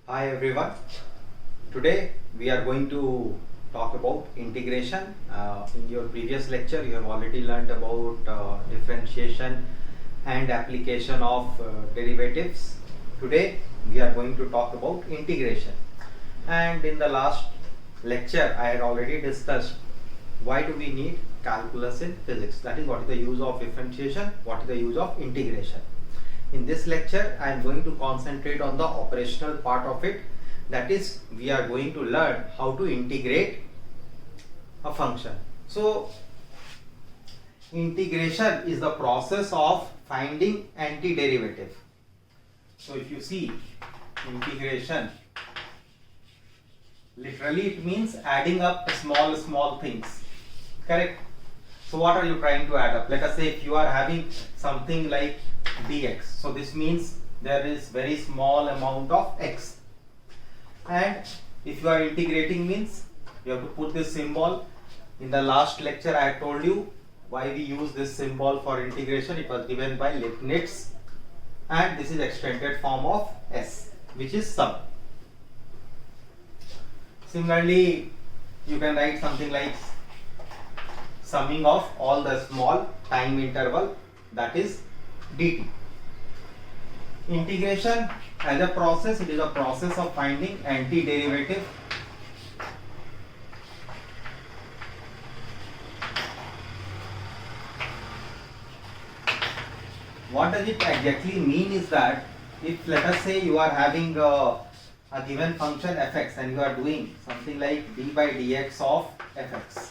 Hi everyone. Today we are going to talk about integration. In your previous lecture you have already learned about differentiation and application of derivatives. Today we are going to talk about integration. And in the last lecture I had already discussed why do we need calculus in physics. That is, what is the use of differentiation, what is the use of integration. In this lecture, I am going to concentrate on the operational part of it. That is, we are going to learn how to integrate a function. So, integration is the process of finding antiderivative. So, if you see integration, literally it means adding up small things. Correct? So, what are you trying to add up? Let us say if you are having something like dx, so this means there is very small amount of x, and if you are integrating means you have to put this symbol. In the last lecture I had told you why we use this symbol for integration. It was given by Leibniz, and this is extended form of s, which is sum. Similarly, you can write something like summing of all the small time interval, that is dt. Integration as a process, it is a process of finding antiderivative. What does it exactly mean is that if let us say you are having a given function fx and you are doing something like d by dx of fx,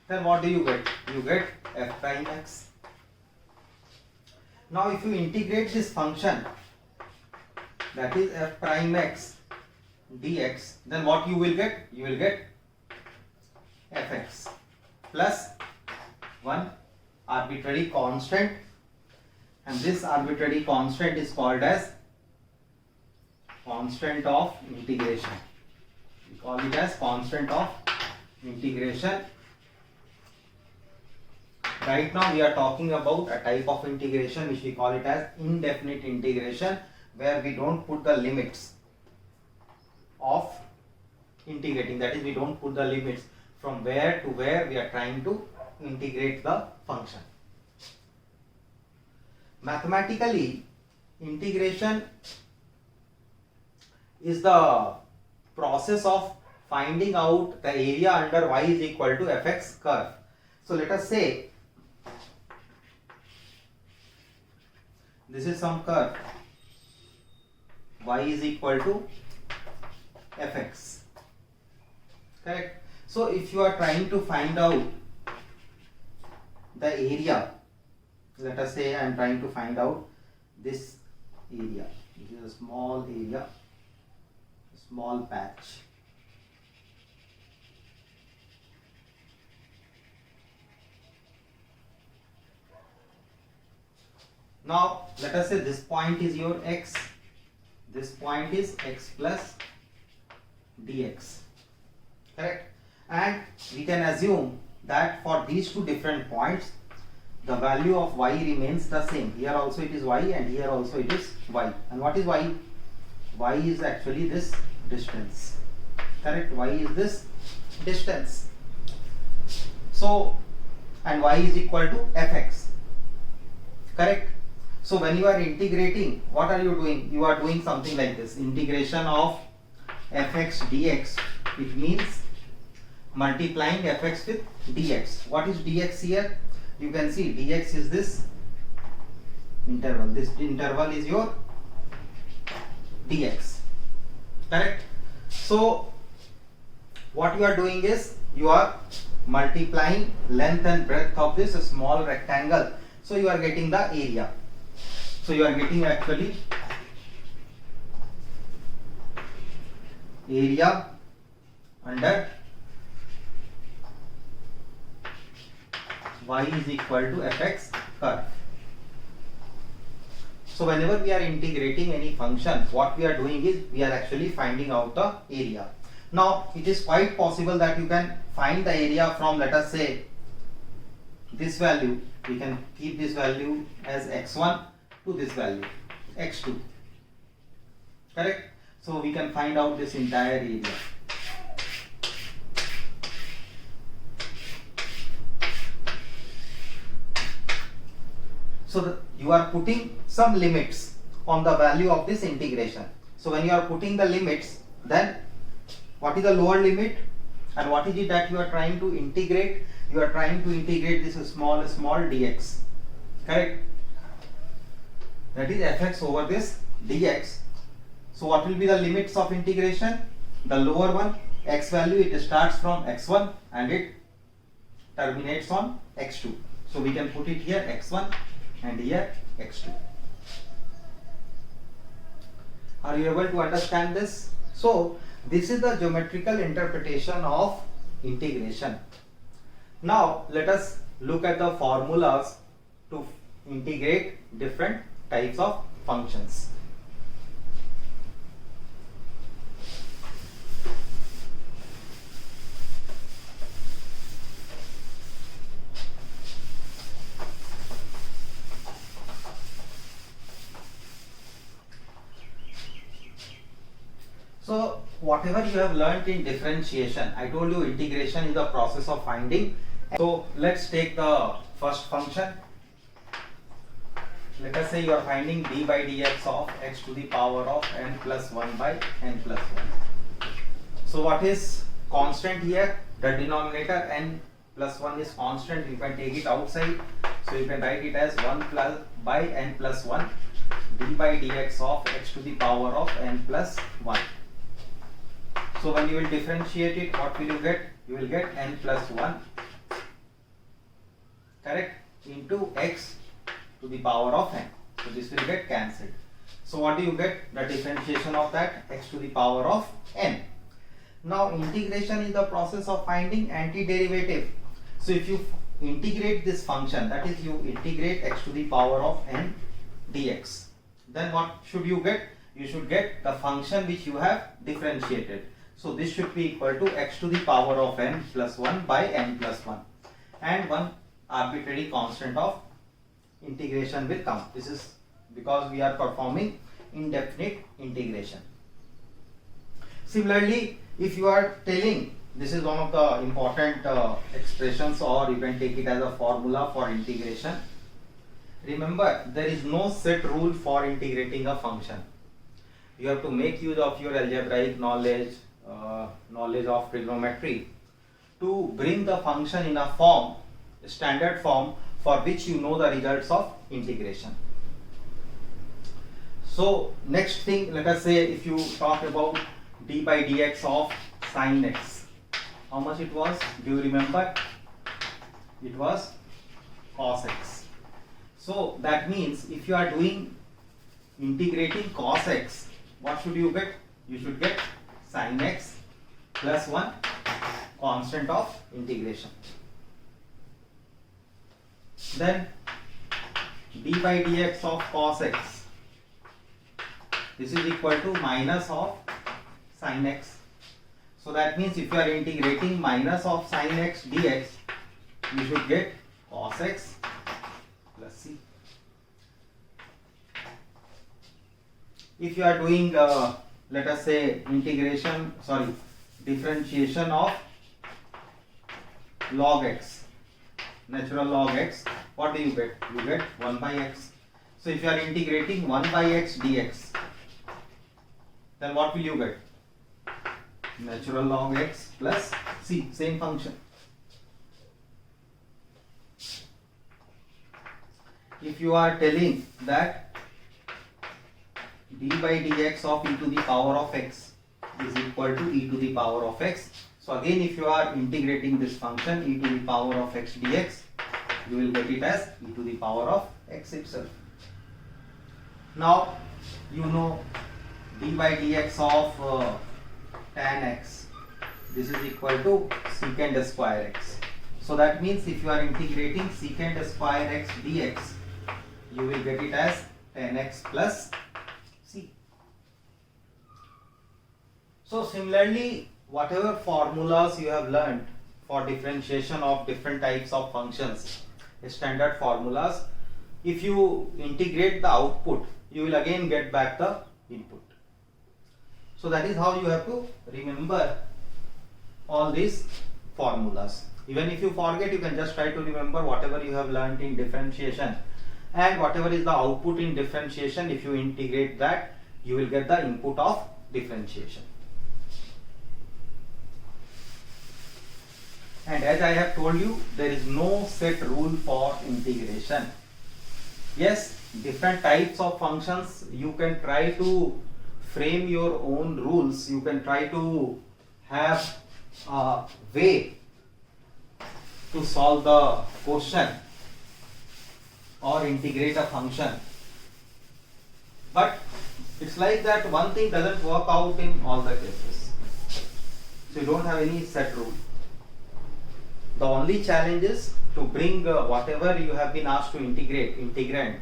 then what do you get? You get f prime x. Now if you integrate this function, that is f prime x dx, then what you will get? You will get fx plus one arbitrary constant, and this arbitrary constant is called as constant of integration. We call it as constant of integration. Right now we are talking about a type of integration which we call it as indefinite integration, where we don't put the limits of integrating. That is, we don't put the limits from where to where we are trying to integrate the function. Mathematically, integration is the process of finding out the area under y is equal to fx curve. So let us say this is some curve y is equal to fx. Correct? So if you are trying to find out the area, let us say I am trying to find out this area. This is a small area, small patch. Now let us say this point is your x, this point is x plus dx. Correct? And we can assume that for these two different points the value of y remains the same. Here also it is y and here also it is y. And what is y? Y is actually this distance. Correct? Y is this distance. So, and y is equal to fx. Correct? So when you are integrating, what are you doing? You are doing something like this. Integration of fx dx. It means multiplying fx with dx. What is dx here? You can see dx is this interval. This interval is your dx. Correct? So what you are doing is you are multiplying length and breadth of this small rectangle. So you are getting the area. So you are getting actually area under y is equal to fx curve. So whenever we are integrating any function, what we are doing is we are actually finding out the area. Now it is quite possible that you can find the area from, let us say, this value. We can keep this value as x1 to this value x2. Correct? So we can find out this entire area. So you are putting some limits on the value of this integration. So when you are putting the limits, then what is the lower limit and what is it that you are trying to integrate? You are trying to integrate this small dx, correct? That is fx over this dx. So what will be the limits of integration? The lower one, x value, it starts from x1 and it terminates on x2. So we can put it here x1 and here x2. Are you able to understand this? So this is the geometrical interpretation of integration. Now let us look at the formulas to integrate different types of functions. So whatever you have learnt in differentiation, I told you integration is the process of finding. So let's take the first function. Let us say you are finding d by dx of x to the power of n plus 1 by n plus 1. So what is constant here? The denominator n plus 1 is constant. You can take it outside. So you can write it as 1 plus by n plus 1 d by dx of x to the power of n plus 1. So when you will differentiate it, what will you get? You will get n plus 1, correct, into x to the power of n. So this will get cancelled. So what do you get? The differentiation of that, x to the power of n. Now integration is the process of finding antiderivative. So if you integrate this function, that is you integrate x to the power of n dx, then what should you get? You should get the function which you have differentiated. So this should be equal to x to the power of n plus 1 by n plus 1, and one arbitrary constant of integration will come. This is because we are performing indefinite integration. Similarly, if you are telling, this is one of the important expressions, or you can take it as a formula for integration. Remember, there is no set rule for integrating a function. You have to make use of your algebraic knowledge, knowledge of trigonometry, to bring the function in a form, standard form, for which you know the results of integration. So next thing, let us say if you talk about d by dx of sin x, how much it was? Do you remember? It was cos x. So that means if you are doing integrating cos x, what should you get? You should get sin x plus 1 constant of integration. Then d by dx of cos x, this is equal to minus of sin x. So that means if you are integrating minus of sin x dx, you should get cos x plus c. If you are doing let us say differentiation of log x, natural log x, what do you get? You get 1 by x. So if you are integrating 1 by x dx, then what will you get? Natural log x plus c, same function. If you are telling that d by dx of e to the power of x is equal to e to the power of x, so again if you are integrating this function e to the power of x dx, you will get it as e to the power of x itself. Now you know d by dx of tan x, this is equal to secant square x. So that means if you are integrating secant square x dx, you will get it as tan x plus c. So similarly, whatever formulas you have learned for differentiation of different types of functions, standard formulas, if you integrate the output, you will again get back the input. So that is how you have to remember all these formulas. Even if you forget, you can just try to remember whatever you have learned in differentiation, and whatever is the output in differentiation, if you integrate that, you will get the input of differentiation. And as I have told you, there is no set rule for integration. Yes, different types of functions, you can try to frame your own rules, you can try to have a way to solve the question or integrate a function. But it's like that one thing doesn't work out in all the cases. So you don't have any set rule. The only challenge is to bring whatever you have been asked to integrand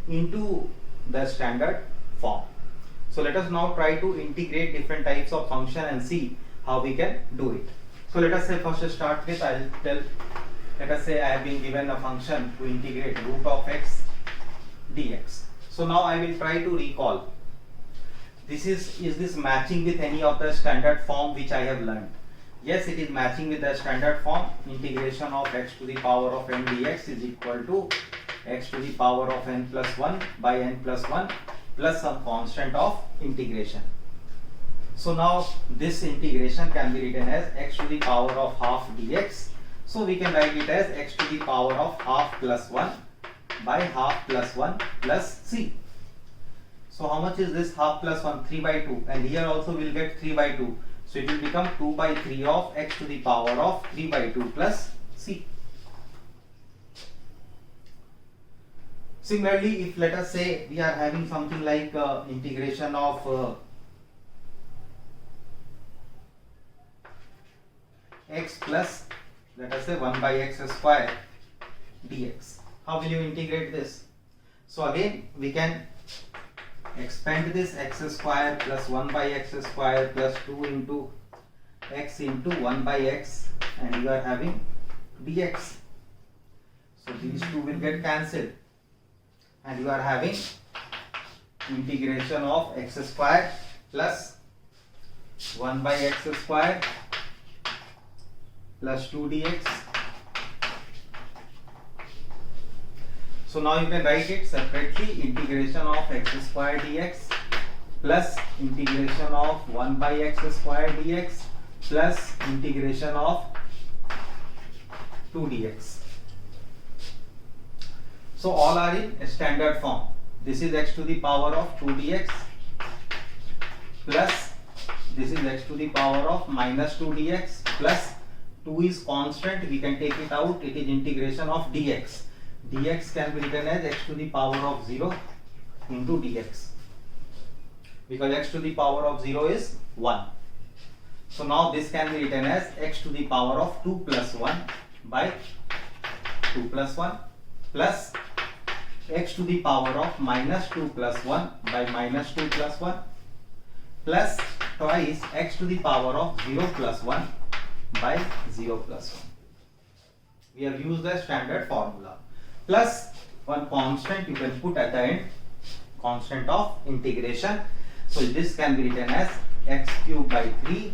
into the standard form. So let us now try to integrate different types of function and see how we can do it. So let us say first start with, let us say I have been given a function to integrate root of x dx. So now I will try to recall, is this matching with any of the standard form which I have learned? Yes, it is matching with the standard form. Integration of x to the power of n dx is equal to x to the power of n plus 1 by n plus 1 plus some constant of integration. So now this integration can be written as x to the power of half dx. So we can write it as x to the power of half plus 1 by half plus 1 plus c. So how much is this half plus 1? 3 by 2, and here also we will get 3 by 2. So it will become 2 by 3 of x to the power of 3 by 2 plus c. Similarly, if let us say we are having something like integration of x plus, let us say 1 by x square dx. How will you integrate this? So again we can expand this x square plus 1 by x square plus 2 into x into 1 by x, and you are having dx. So these two will get cancelled, and you are having integration of x square plus 1 by x square plus 2 dx. So now you can write it separately, integration of x square dx plus integration of 1 by x square dx plus integration of 2 dx. So all are in standard form. This is x to the power of 2 dx plus this is x to the power of minus 2 dx plus 2 is constant, we can take it out, it is integration of dx. Dx can be written as x to the power of 0 into dx, because x to the power of 0 is 1. So now this can be written as x to the power of 2 plus 1 by 2 plus 1 plus x to the power of minus 2 plus 1 by minus 2 plus 1 plus twice x to the power of 0 plus 1 by 0 plus 1. We have used the standard formula, plus one constant you can put at the end, constant of integration. So this can be written as x cube by 3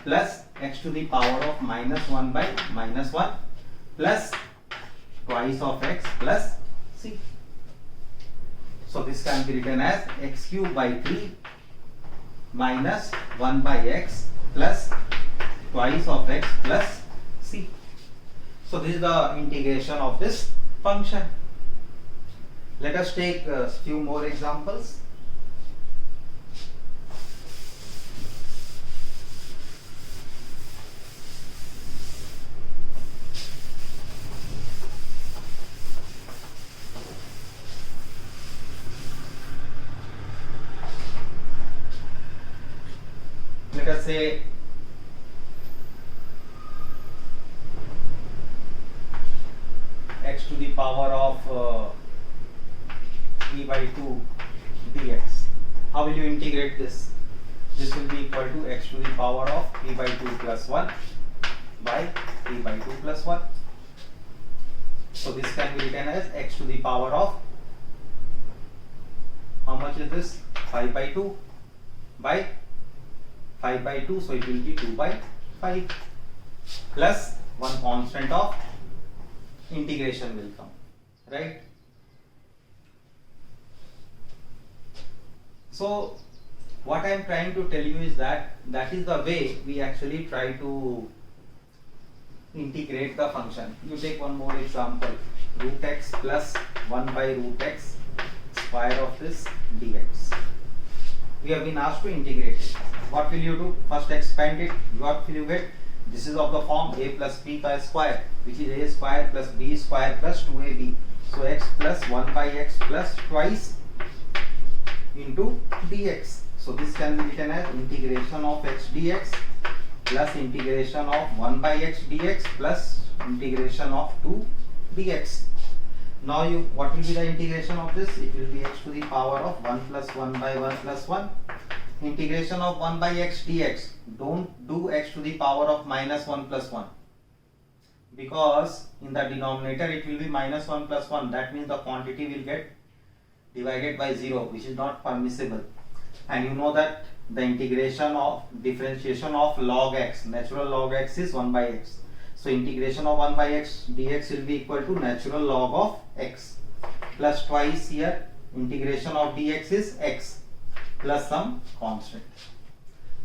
plus x to the power of minus 1 by minus 1 plus twice of x plus c. So this can be written as x cube by 3 minus 1 by x plus twice of x plus c. So this is the integration of this function. Let us take a few more examples. Let us say x to the power of 3 by 2 dx. How will you integrate this? This will be equal to x to the power of 3 by 2 plus 1 by 3 by 2 plus 1. So this can be written as x to the power of, how much is this? 5 by 2 by 5 by 2, so it will be 2 by 5 plus one constant of integration will come, right? So what I am trying to tell you is that is the way we actually try to integrate the function. You take one more example, root x plus 1 by root x square of this dx. We have been asked to integrate it. What will you do? First expand it. What will you get? This is of the form a plus b by square, which is a square plus b square plus 2ab. So x plus 1 by x plus twice into dx. So this can be written as integration of x dx plus integration of 1 by x dx plus integration of 2 dx. Now what will be the integration of this? It will be x to the power of 1 plus 1 by 1 plus 1. Integration of 1 by x dx. Don't do x to the power of minus 1 plus 1, because in the denominator it will be minus 1 plus 1. That means the quantity will get divided by 0, which is not permissible. And you know that the integration of differentiation of log x, natural log x is 1 by x. So integration of 1 by x dx will be equal to natural log of x plus twice here integration of dx is x plus some constant.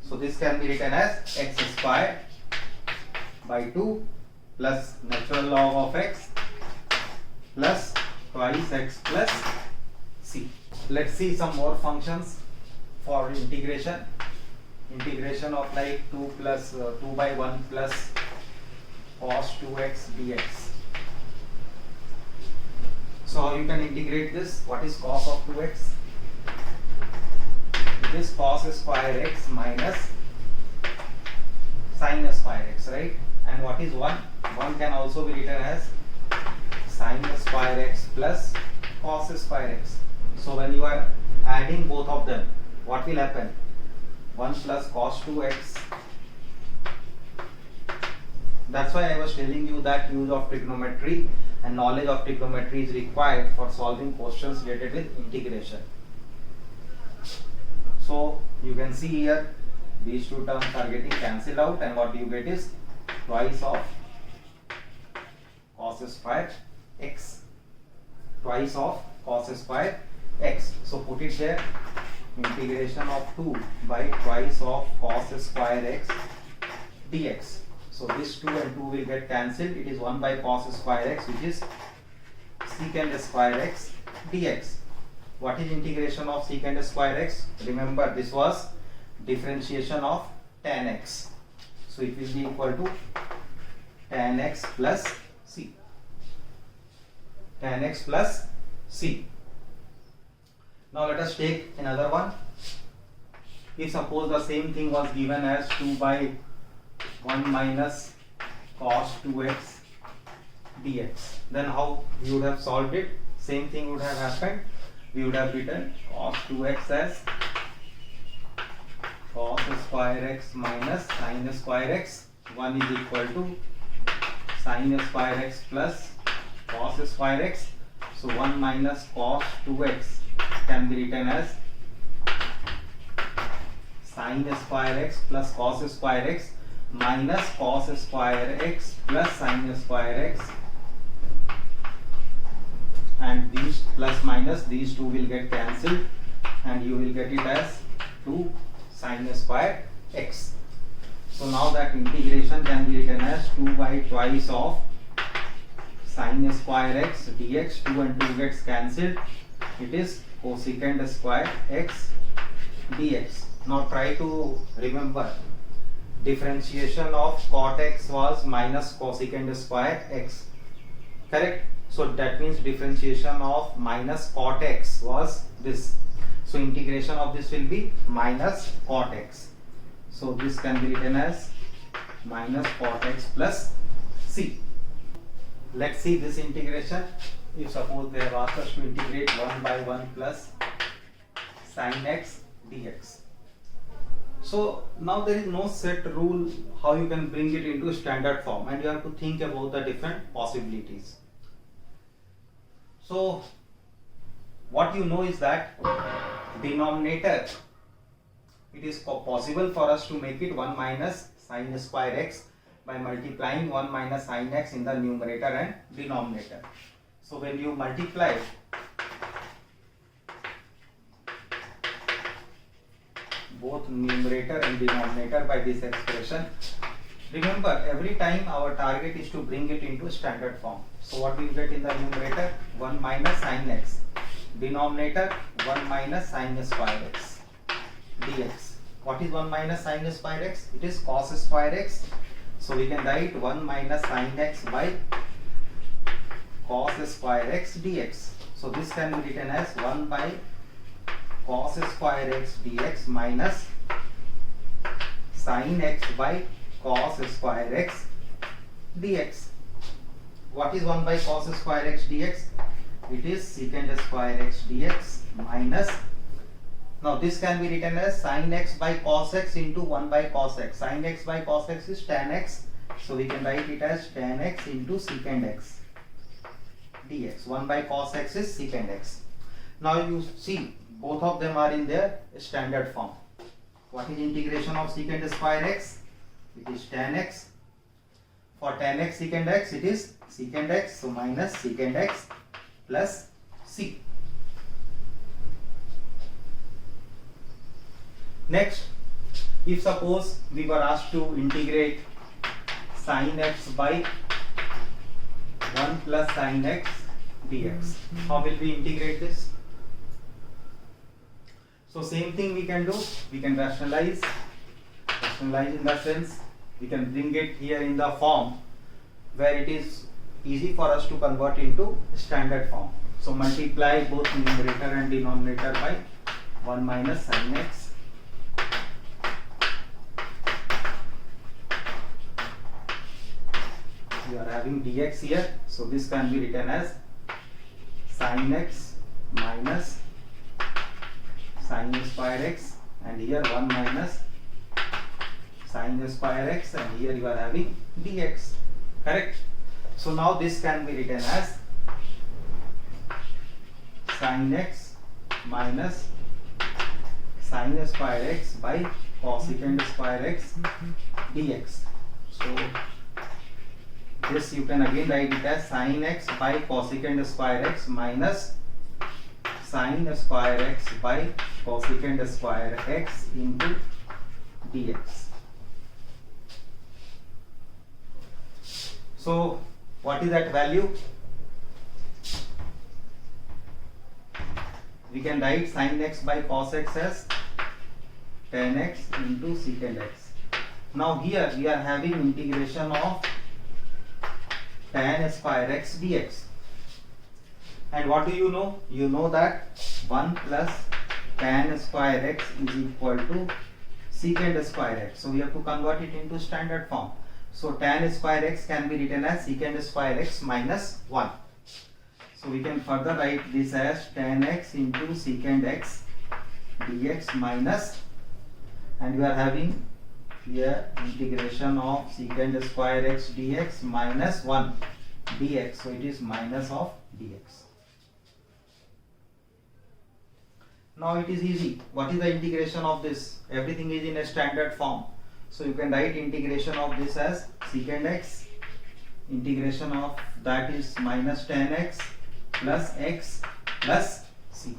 So this can be written as x square by 2 plus natural log of x plus twice x plus c. Let's see some more functions for integration. Integration of like 2 plus 2 by 1 plus cos 2x dx. So how you can integrate this? What is cos of 2x? It is cos square x minus sin square x, right? And what is 1? 1 can also be written as sin square x plus cos square x. So when you are adding both of them, what will happen? 1 plus cos 2x. That's why I was telling you that use of trigonometry and knowledge of trigonometry is required for solving questions related with integration. So you can see here these two terms are getting cancelled out, and what you get is twice of cos square x. Twice of cos square x. So put it there, integration of 2 by twice of cos square x dx. So this 2 and 2 will get cancelled. It is 1 by cos square x, which is secant square x dx. What is integration of secant square x? Remember, this was differentiation of tan x. So it will be equal to tan x plus c. Tan x plus c. Now let us take another one. If suppose the same thing was given as 2 by 1 minus cos 2x dx, then how we would have solved it? Same thing would have happened. We would have written cos 2x as cos square x minus sin square x. 1 is equal to sin square x plus cos square x. So 1 minus cos 2x can be written as sin square x plus cos square x minus cos square x plus sin square x, and these plus minus, these two will get cancelled, and you will get it as 2 sin square x. So now that integration can be written as 2 by twice of sin square x dx. 2 and 2 gets cancelled. It is cosecant square x dx. Now try to remember, differentiation of cot x was minus cosecant square x, correct? So that means differentiation of minus cot x was this. So integration of this will be minus cot x. So this can be written as minus cot x plus c. Let's see this integration. If suppose they have asked us to integrate 1 by 1 plus sin x dx. So now there is no set rule how you can bring it into standard form, and you have to think about the different possibilities. So what you know is that denominator it is possible for us to make it 1 minus sine square x by multiplying 1 minus sine x in the numerator and denominator. So when you multiply both numerator and denominator by this expression, remember every time our target is to bring it into standard form. So what do you get in the numerator? 1 minus sine x. Denominator 1 minus sine square x dx. What is 1 minus sine square x? It is cos square x. So we can write 1 minus sine x by cos square x dx. So this can be written as 1 by cos square x dx minus sine x by cos square x dx. What is 1 by cos square x dx? It is secant square x dx minus, now this can be written as sin x by cos x into 1 by cos x. Sin x by cos x is tan x, so we can write it as tan x into secant x dx. 1 by cos x is secant x. Now you see both of them are in their standard form. What is integration of secant square x? It is tan x. For tan x secant x, it is secant x, so minus secant x plus c. Next, if suppose we were asked to integrate sin x by 1 plus sin x dx, how will we integrate this? So same thing we can do, we can rationalize in the sense we can bring it here in the form where it is easy for us to convert into standard form. So multiply both numerator and denominator by 1 minus sin x we are having dx here, so this can be written as sin x minus sin square x, and here 1 minus sin square x, and here you are having dx, correct? So now this can be written as sin x minus sin square x by cosecant square x dx. So this you can again write it as sin x by cosecant square x minus sin square x by cosecant square x into dx. So what is that value? We can write sin x by cos x as tan x into secant x. Now here we are having integration of tan square x dx. And what do you know? You know that 1 plus tan square x is equal to secant square x. So we have to convert it into standard form. So tan square x can be written as secant square x minus 1. So we can further write this as tan x into secant x dx minus, and we are having here integration of secant square x dx minus 1 dx. So it is minus of dx. Now it is easy. What is the integration of this? Everything is in a standard form. So you can write integration of this as secant x, integration of that is minus tan x plus c.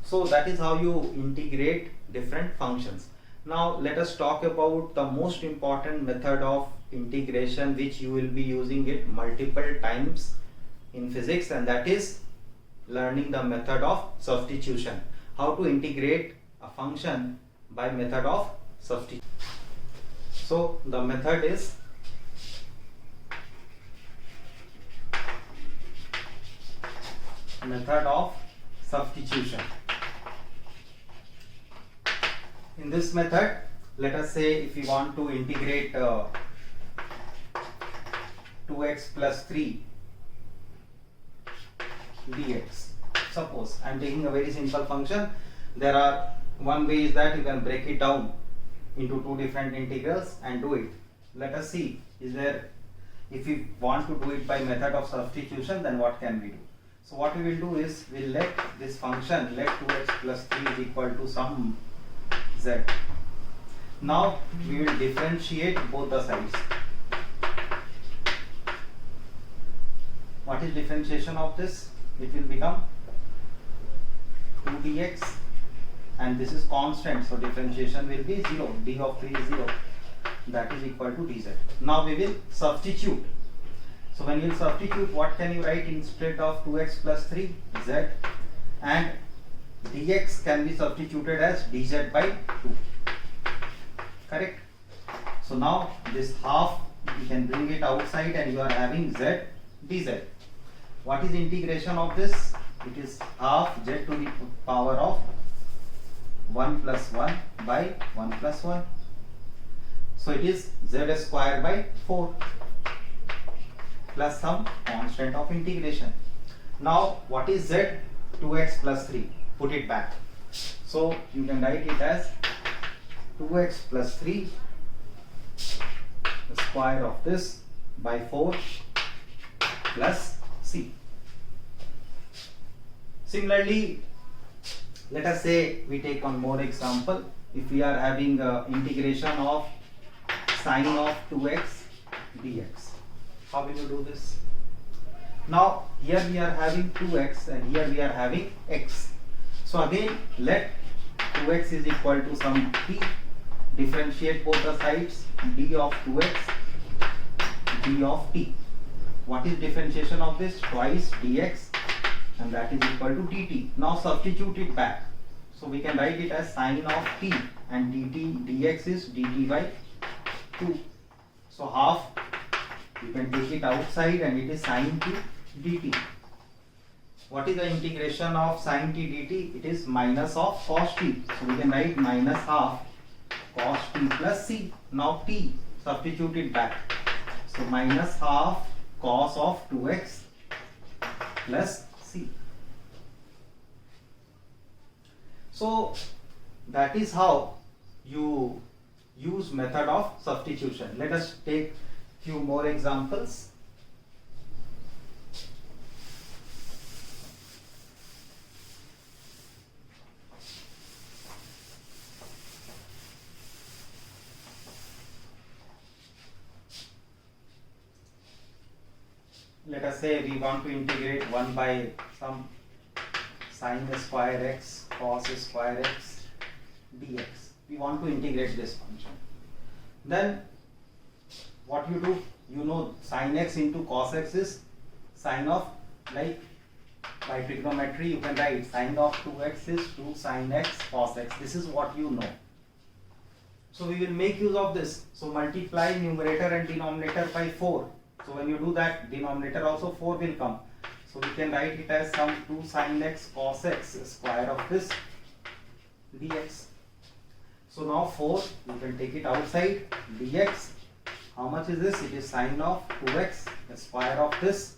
So that is how you integrate different functions. Now let us talk about the most important method of integration which you will be using it multiple times in physics, and that is learning the method of substitution. How to integrate a function by method of substitution. So the method is method of substitution. In this method, let us say if we want to integrate 2x plus 3 dx. Suppose I am taking a very simple function. There are one way is that you can break it down into two different integrals and do it. Let us see, is there, if we want to do it by method of substitution, then what can we do? So what we will do is, we'll let this function, let 2x plus 3 is equal to some z. Now we will differentiate both the sides. What is differentiation of this? It will become 2 dx, and this is constant, so differentiation will be 0. D of 3 is 0. That is equal to dz. Now we will substitute. So when you will substitute, what can you write instead of 2x plus 3? Z, and dx can be substituted as dz by 2. Correct? So now this half, you can bring it outside and you are having z dz. What is integration of this? It is half z to the power of 1 plus 1 by 1 plus 1. So it is z square by 4 plus some constant of integration. Now what is z? 2x plus 3. Put it back. So you can write it as 2x plus 3, the square of this, by 4 plus c. Similarly, let us say we take one more example. If we are having integration of sine of 2x dx, how will you do this? Now here we are having 2x and here we are having x. So again, let 2x is equal to some t. Differentiate both the sides, d of 2x, d of t. What is differentiation of this? Twice dx, and that is equal to dt. Now substitute it back. So we can write it as sine of t, and dt dx is dt by 2. So half, you can take it outside and it is sine t dt. What is the integration of sine t dt? It is minus of cos t. So we can write minus half cos t plus c. Now t, substitute it back. So minus half cos of 2x plus c. So that is how you use method of substitution. Let us take few more examples. Let us say we want to integrate 1 by some sine square x cos square x dx. We want to integrate this function. Then what you do? You know sine x into cos x is sine of, like by trigonometry you can write sine of 2x is 2 sine x cos x. This is what you know. So we will make use of this. So multiply numerator and denominator by 4. So when you do that, denominator also 4 will come. So we can write it as some 2 sine x cos x square of this dx. So now 4, you can take it outside, dx. How much is this? It is sine of 2x, the square of this.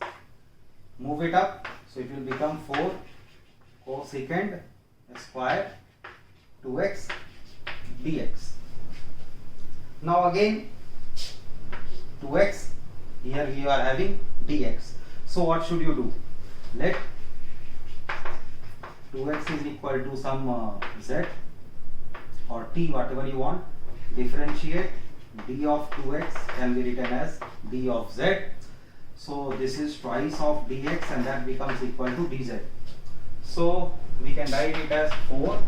Move it up, so it will become 4 cosecant square 2x dx. Now again 2x, here you are having dx. So what should you do? Let 2x is equal to some z or t, whatever you want. Differentiate. D of 2x can be written as d of z. So this is twice of dx and that becomes equal to dz. So we can write it as 4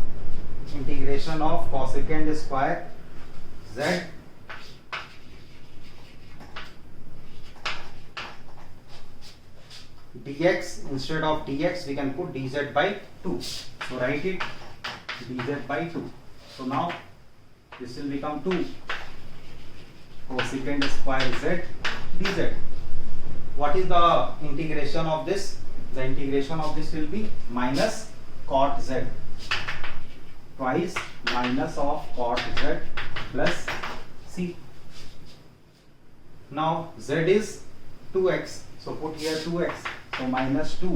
integration of cosecant square z dx. Instead of dx we can put dz by 2. So write it dz by 2. So now this will become 2 cosecant square z dz. What is the integration of this? The integration of this will be minus cot z, twice minus of cot z plus c. Now z is 2x, so put here 2x. So minus 2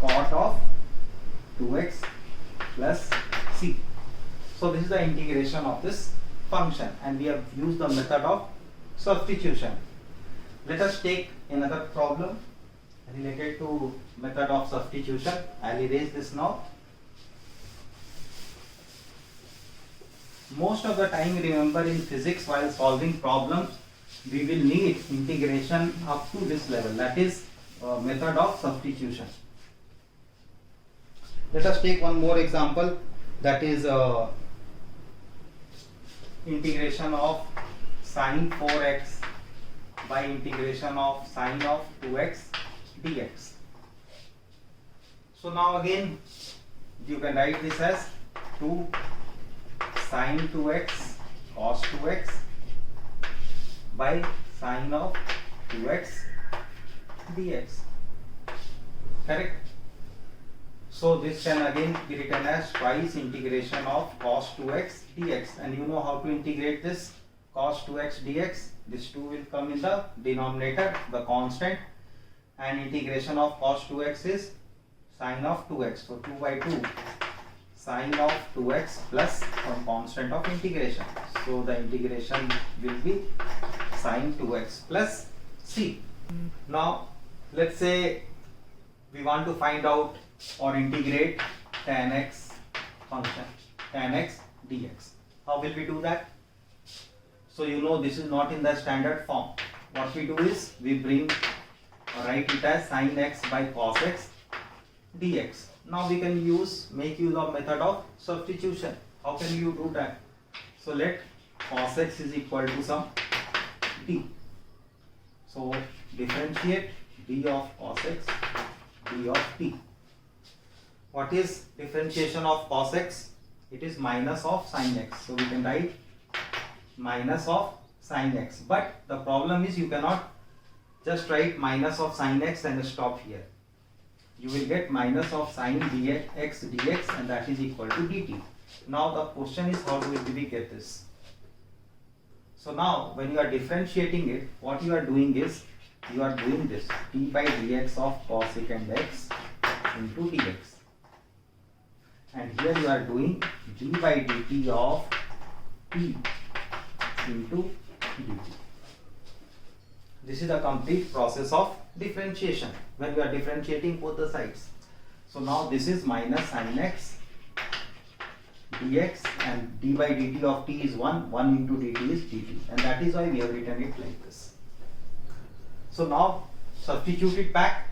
cot of 2x plus c. So this is the integration of this function, and we have used the method of substitution. Let us take another problem related to method of substitution. I will erase this now. most of the time, remember, in physics while solving problems, we will need integration up to this level, that is method of substitution. Let us take one more example, that is integration of sine 4x by integration of sine of 2x dx. So now again you can write this as 2 sine 2x cos 2x by sine of 2x dx. Correct? So this can again be written as twice integration of cos 2x dx, and you know how to integrate this cos 2x dx. This 2 will come in the denominator, the constant, and integration of cos 2x is sine of 2x. So 2 by 2 sine of 2x plus some constant of integration. So the integration will be sine 2x plus c. Now let's say we want to find out or integrate tan x function, tan x dx. How will we do that? So you know this is not in the standard form. What we do is we bring or write it as sin x by cos x dx. Now we can make use of method of substitution. How can you do that? So let cos x is equal to some d. So differentiate d of cos x, d of t. What is differentiation of cos x? It is minus of sin x. So we can write minus of sin x. But the problem is you cannot just write minus of sin x and stop here. You will get minus of sin x dx, and that is equal to dt. Now the question is, how will we get this? So now when you are differentiating it, what you are doing is you are doing this d by dx of cos secant x into dx, and here you are doing d by dt of t into dt. This is the complete process of differentiation when we are differentiating both the sides. So now this is minus sin x dx, and d by dt of t is 1 into dt is dt, and that is why we have written it like this. So now substitute it back.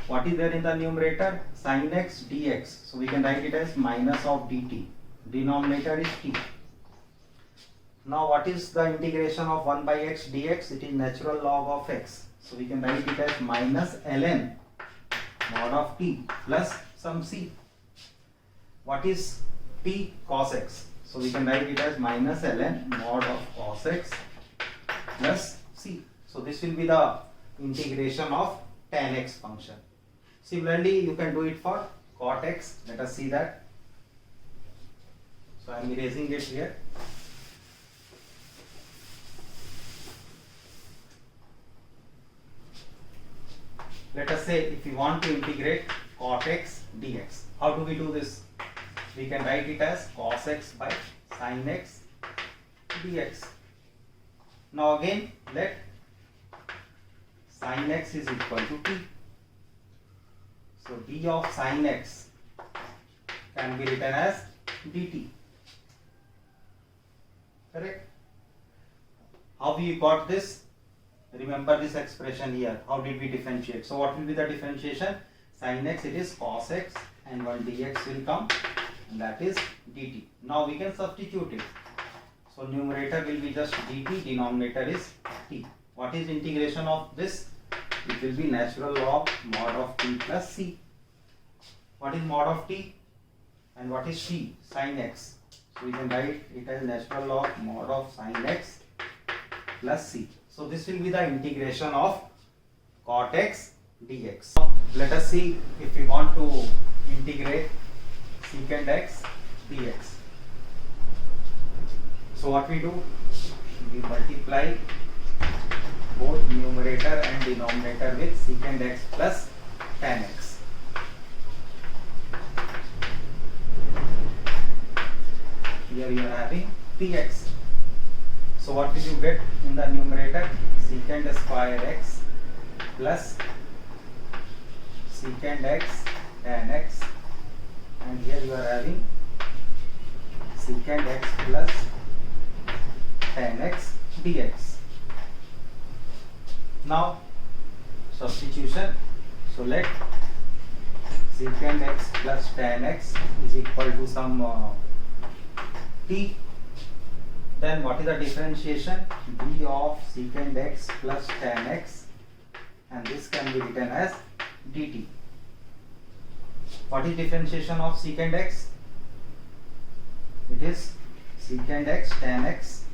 What is there in the numerator? Sin x dx. So we can write it as minus of dt. Denominator is t. Now what is the integration of 1 by x dx? It is natural log of x. So we can write it as minus ln mod of t plus some c. What is t? Cos x. So we can write it as minus ln mod of cos x plus c. So this will be the integration of tan x function. Similarly, you can do it for cot x. Let us see that. So I am erasing it here. Let us say if we want to integrate cot x dx. How do we do this? We can write it as cos x by sin x dx. Now again let sin x is equal to t. So d of sin x can be written as dt. Correct? How we got this? Remember this expression here. How did we differentiate? So what will be the differentiation? Sin x, it is cos x, and 1 dx will come, and that is dt. Now we can substitute it. So numerator will be just dt, denominator is t. What is integration of this? It will be natural log mod of t plus c. What is mod of t? And what is t? Sin x. So we can write it as natural log mod of sin x plus c. So this will be the integration of cot x dx. Now let us see if we want to integrate secant x dx. So what we do? We multiply both numerator and denominator with secant x plus tan x. Here you are having px. So what will you get in the numerator? Secant square x plus secant x tan x, and here you are having secant x plus tan x dx. Now substitution. So let secant x plus tan x is equal to some t. Then what is the differentiation? d of secant x plus tan x, and this can be written as dt. What is differentiation of secant x? It is secant x tan x,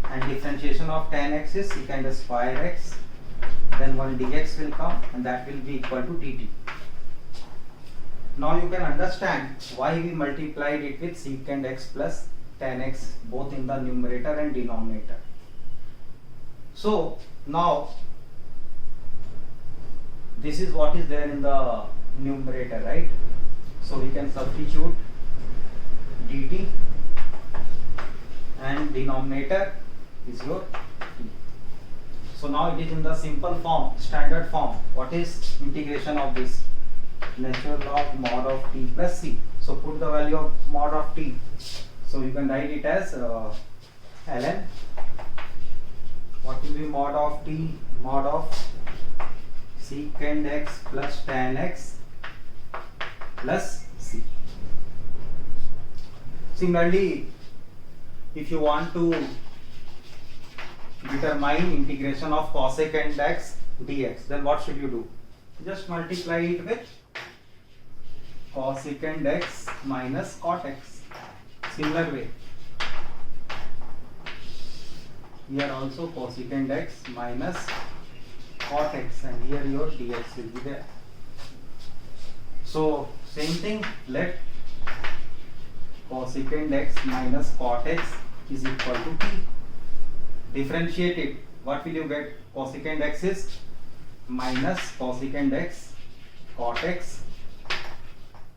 and differentiation of tan x is secant square x. Then one dx will come, and that will be equal to dt. Now you can understand why we multiplied it with secant x plus tan x both in the numerator and denominator. So now this is what is there in the numerator, right? So we can substitute dt, and denominator is your t. So now it is in the simple form, standard form. What is integration of this? Natural log mod of t plus c. So put the value of mod of t. So you can write it as ln. What will be mod of t? Mod of secant x plus tan x plus c. Similarly, if you want to determine integration of cosecant x dx, then what should you do? Just multiply it with cosecant x minus cot x. Similar way, here also cosecant x minus cot x, and here your dx will be there. So same thing, let cosecant x minus cot x is equal to t. Differentiate it. What will you get? Cosecant x is minus cosecant x cot x,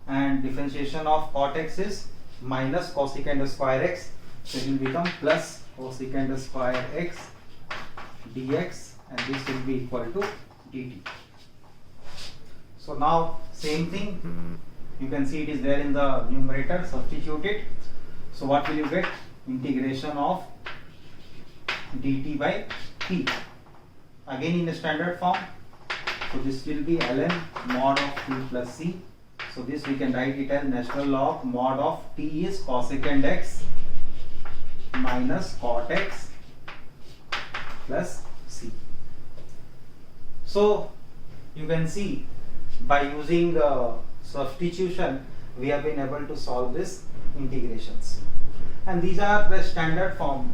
and differentiation of cot x is minus cosecant square x. So it will become plus cosecant square x dx, and this will be equal to dt. So now same thing, you can see it is there in the numerator. Substitute it. So what will you get? Integration of dt by t, again in the standard form. So this will be ln mod of t plus c. So this we can write it as natural log mod of t is cosecant x minus cot x plus c. So you can see by using substitution we have been able to solve this integrations, and these are the standard form.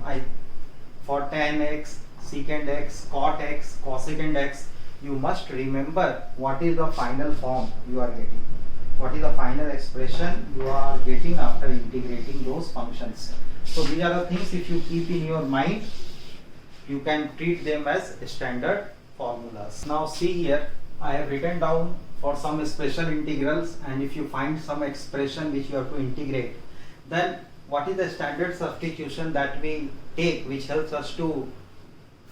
For tan x, secant x, cot x, cosecant x, you must remember what is the final form you are getting, what is the final expression you are getting after integrating those functions. So these are the things, if you keep in your mind, you can treat them as standard formulas. Now see here, I have written down for some special integrals, and if you find some expression which you have to integrate, then what is the standard substitution that we take which helps us to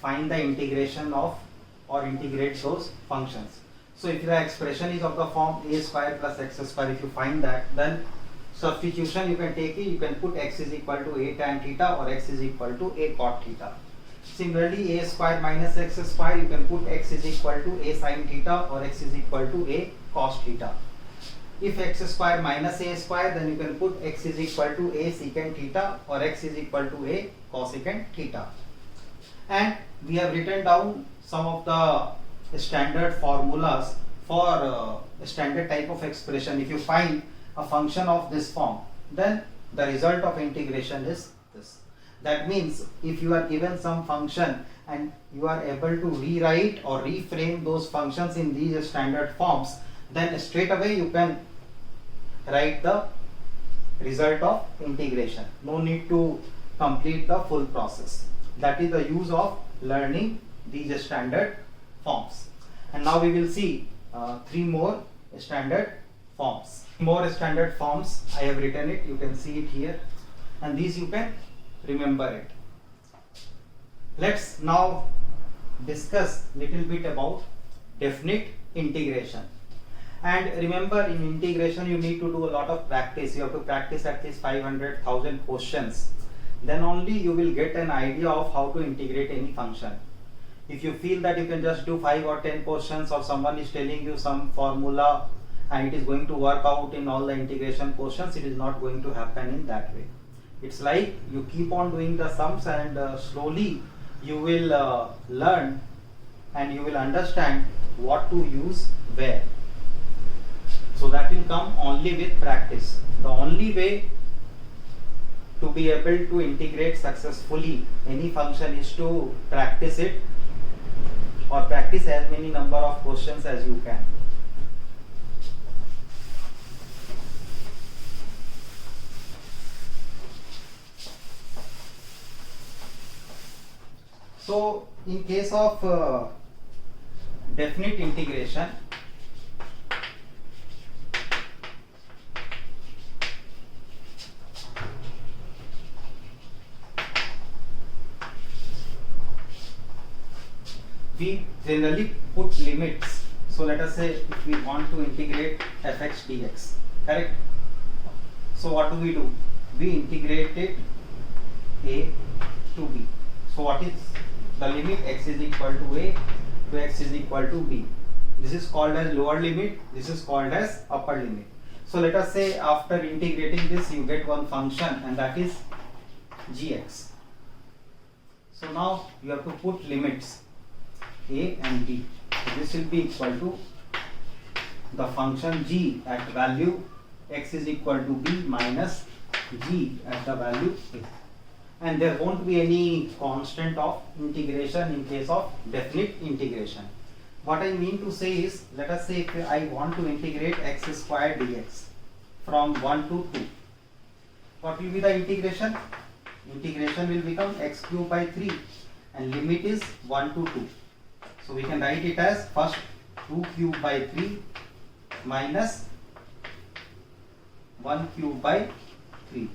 find the integration of or integrate those functions. So if the expression is of the form a square plus x square, if you find that, then substitution you can take it, you can put x is equal to a tan theta or x is equal to a cot theta. Similarly, a square minus x square, you can put x is equal to a sin theta or x is equal to a cos theta. If x square minus a square, then you can put x is equal to a secant theta or x is equal to a cosecant theta. And we have written down some of the standard formulas for standard type of expression. If you find a function of this form, then the result of integration is this. That means if you are given some function and you are able to rewrite or reframe those functions in these standard forms, then straight away you can write the result of integration. No need to complete the full process. That is the use of learning these standard forms. And now we will see three more standard forms. More standard forms, I have written it, you can see it here, and these you can remember it. Let's now discuss little bit about definite integration. And remember, in integration you need to do a lot of practice. You have to practice at least 500,000 questions. Then only you will get an idea of how to integrate any function. If you feel that you can just do 5 or 10 questions, or someone is telling you some formula and it is going to work out in all the integration questions, it is not going to happen in that way. It's like you keep on doing the sums, and slowly you will learn and you will understand what to use where. So that will come only with practice. The only way to be able to integrate successfully any function is to practice it, or practice as many number of questions as you can. So in case of definite integration, we generally put limits. So let us say if we want to integrate fx dx, correct? So what do? We integrate it a to b. So what is the limit? X is equal to a to x is equal to b. This is called as lower limit, this is called as upper limit. So let us say after integrating this you get one function, and that is gx. So now you have to put limits a and b. So this will be equal to the function g at value x is equal to b minus g at the value a. And there won't be any constant of integration in case of definite integration. What I mean to say is, let us say if I want to integrate x square dx from 1 to 2, what will be the integration? Integration will become x cube by 3, and limit is 1 to 2. So we can write it as first 2 cube by 3 minus 1 cube by 3.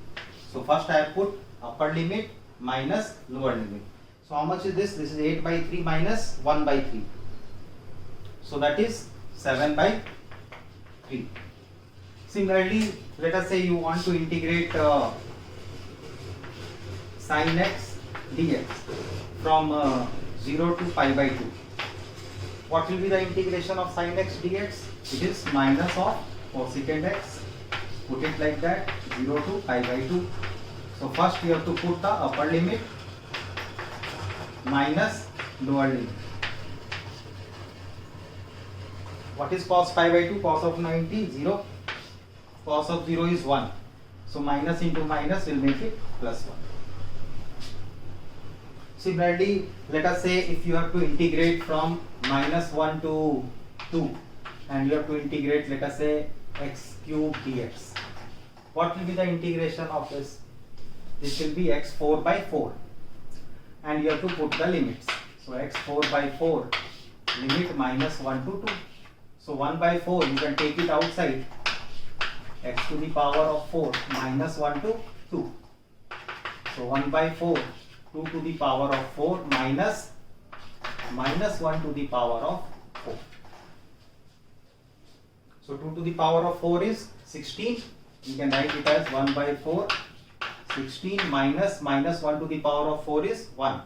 So first I have put upper limit minus lower limit. So how much is this? This is 8 by 3 minus 1 by 3. So that is 7 by 3. Similarly, let us say you want to integrate sin x dx from 0 to pi by 2. What will be the integration of sin x dx? It is minus of cosecant x. Put it like that, 0 to pi by 2. So first you have to put the upper limit minus lower limit. What is cos pi by 2? Cos of 90, 0. Cos of 0 is 1. So minus into minus will make it plus 1. Similarly, let us say if you have to integrate from minus 1 to 2, and you have to integrate, let us say, x cube dx. What will be the integration of this? This will be x4 by 4, and you have to put the limits. So x4 by 4 limit minus 1 to 2. So 1 by 4 you can take it outside, x to the power of 4 minus 1 to 2. So 1 by 4, 2 to the power of 4 minus 1 to the power of 4. So 2 to the power of 4 is 16. You can write it as 1 by 4, 16 minus 1 to the power of 4 is 1.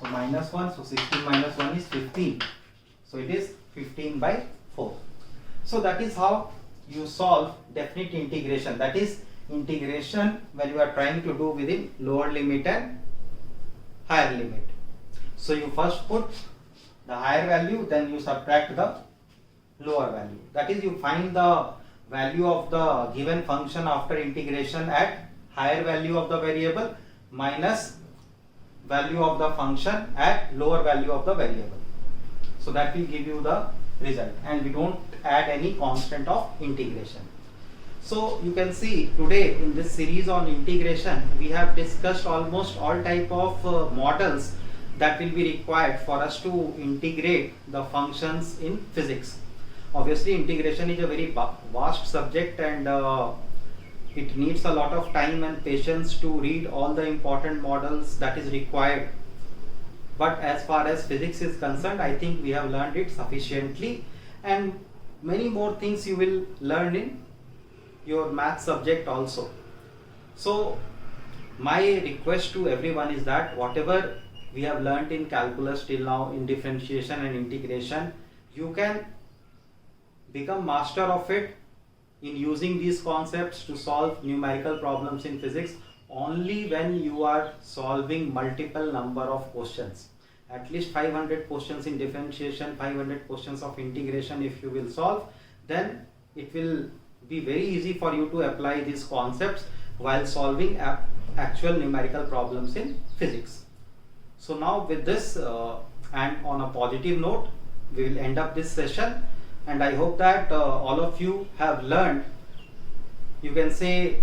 So minus 1, so 16 minus 1 is 15. So it is 15 by 4. So that is how you solve definite integration. That is integration when you are trying to do within lower limit and higher limit. So you first put the higher value, then you subtract the lower value. That is, you find the value of the given function after integration at higher value of the variable minus value of the function at lower value of the variable. So that will give you the result, and we don't add any constant of integration. So you can see today in this series on integration, we have discussed almost all type of models that will be required for us to integrate the functions in physics. Obviously integration is a very vast subject, and it needs a lot of time and patience to read all the important models that is required. But as far as physics is concerned, I think we have learned it sufficiently, and many more things you will learn in your math subject also. So my request to everyone is that whatever we have learned in calculus till now, in differentiation and integration, you can become master of it in using these concepts to solve numerical problems in physics only when you are solving multiple number of questions. At least 500 questions in differentiation, 500 questions of integration if you will solve, then it will be very easy for you to apply these concepts while solving actual numerical problems in physics. So now with this and on a positive note, we will end up this session, and I hope that all of you have learned, you can say,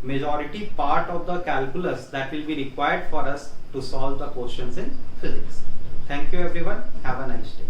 majority part of the calculus that will be required for us to solve the questions in physics. Thank you everyone. Have a nice day.